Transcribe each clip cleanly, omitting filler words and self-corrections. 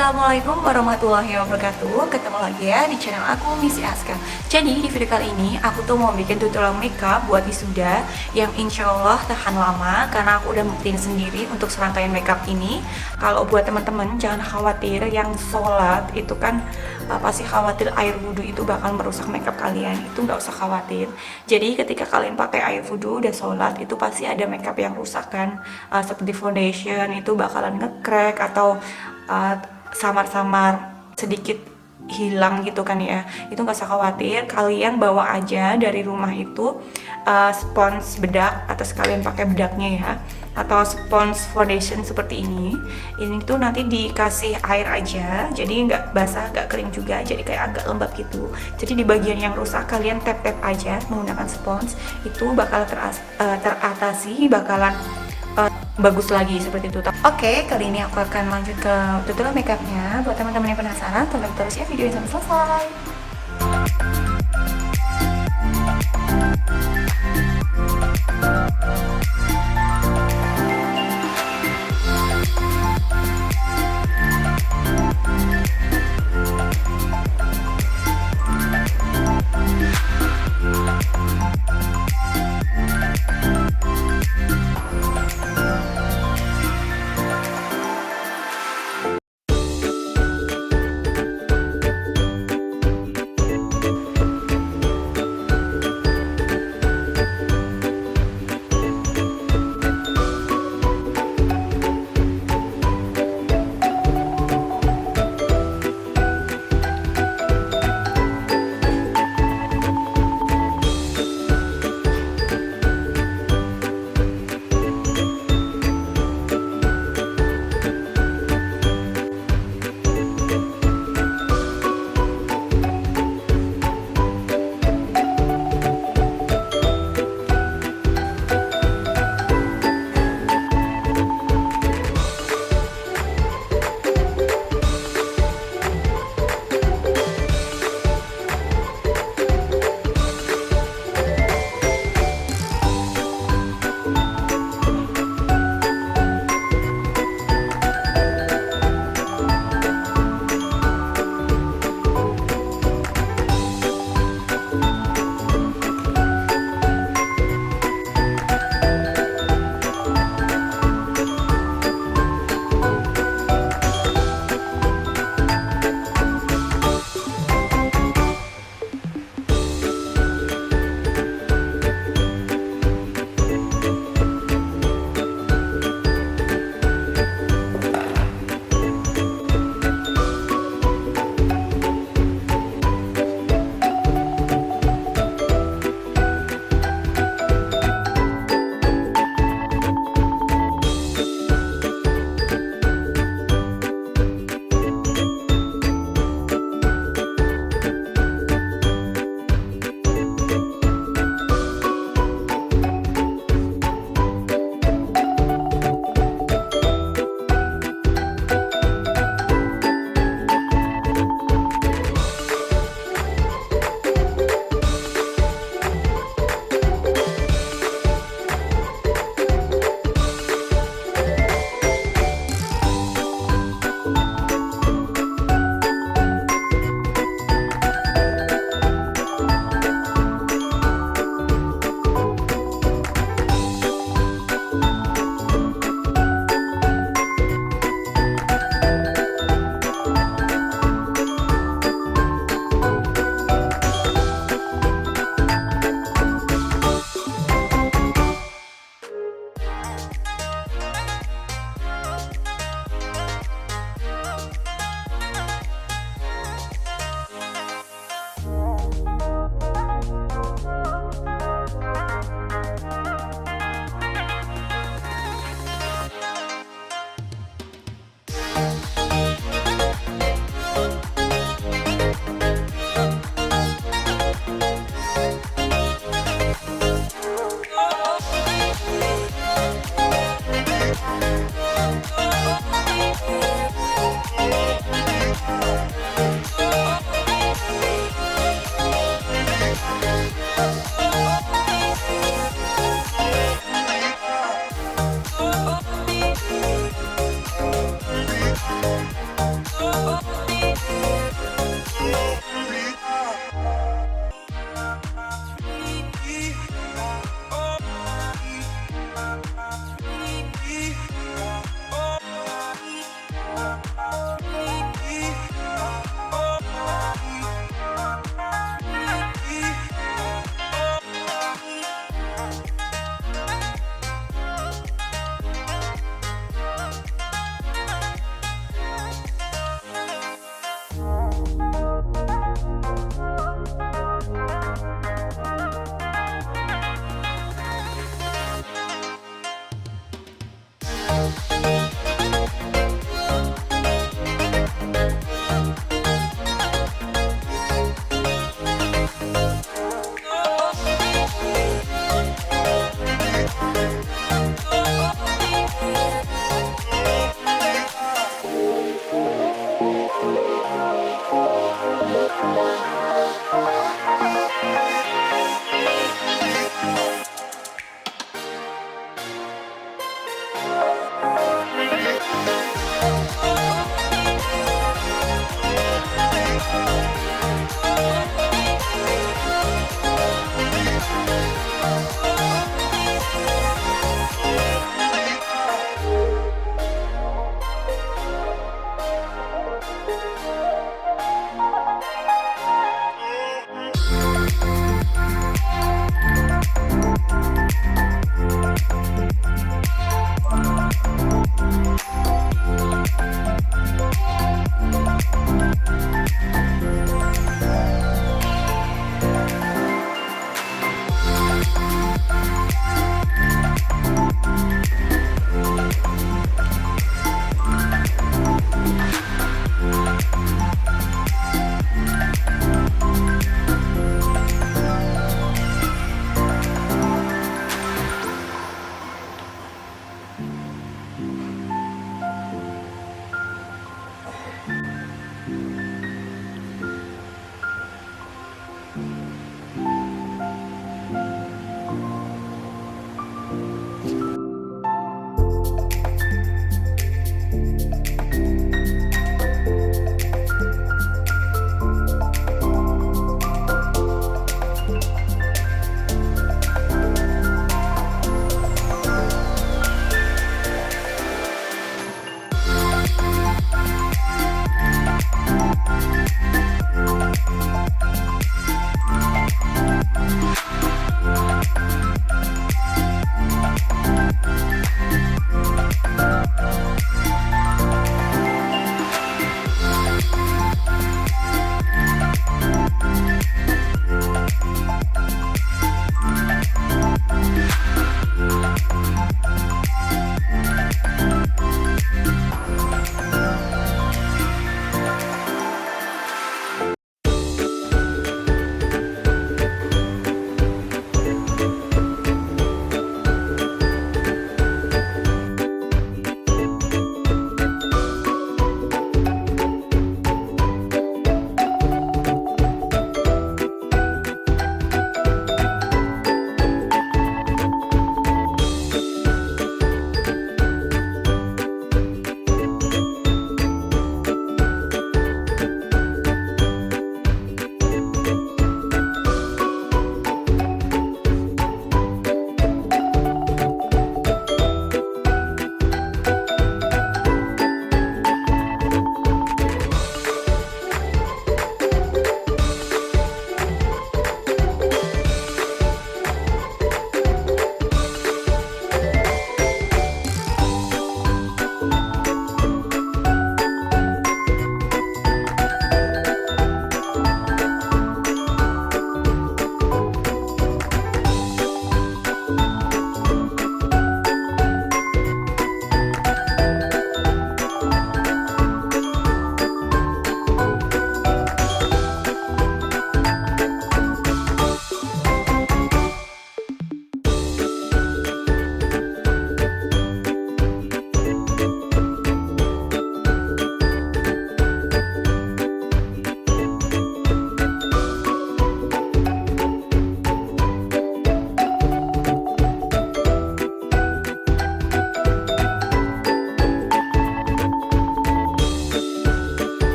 Assalamualaikum warahmatullahi wabarakatuh. Ketemu lagi ya di channel aku, Missy Aska. Jadi di video kali ini aku tuh mau bikin tutorial makeup buat wisuda yang insya Allah tahan lama, karena aku udah buktiin sendiri untuk serangkaian makeup ini. Kalau buat teman-teman jangan khawatir, yang sholat itu kan pasti khawatir air wudhu itu bakal merusak makeup kalian. Itu nggak usah khawatir. Jadi ketika kalian pakai air wudhu udah sholat, itu pasti ada makeup yang rusak kan, seperti foundation itu bakalan nge-crack atau samar-samar sedikit hilang gitu kan ya. Itu nggak usah khawatir, kalian bawa aja dari rumah itu spons bedak, atau sekalian pakai bedaknya ya, atau spons foundation seperti ini. Ini tuh nanti dikasih air aja, jadi nggak basah nggak kering juga, jadi kayak agak lembab gitu. Jadi di bagian yang rusak kalian tap-tap aja menggunakan spons, itu bakal teratasi, bakalan bagus lagi seperti itu. Oke, kali ini aku akan lanjut ke tutorial makeupnya. Buat teman-teman yang penasaran, tonton terus ya video ini sampai selesai.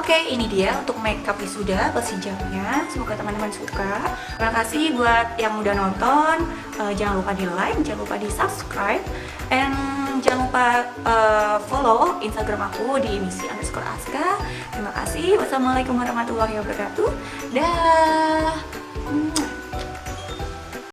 Oke, ini dia untuk makeup wisuda plus hijabnya. Semoga teman-teman suka. Terima kasih buat yang udah nonton. Jangan lupa di like, jangan lupa di subscribe, and jangan lupa follow Instagram aku di misi_aska. Terima kasih. Wassalamualaikum warahmatullahi wabarakatuh. Dah.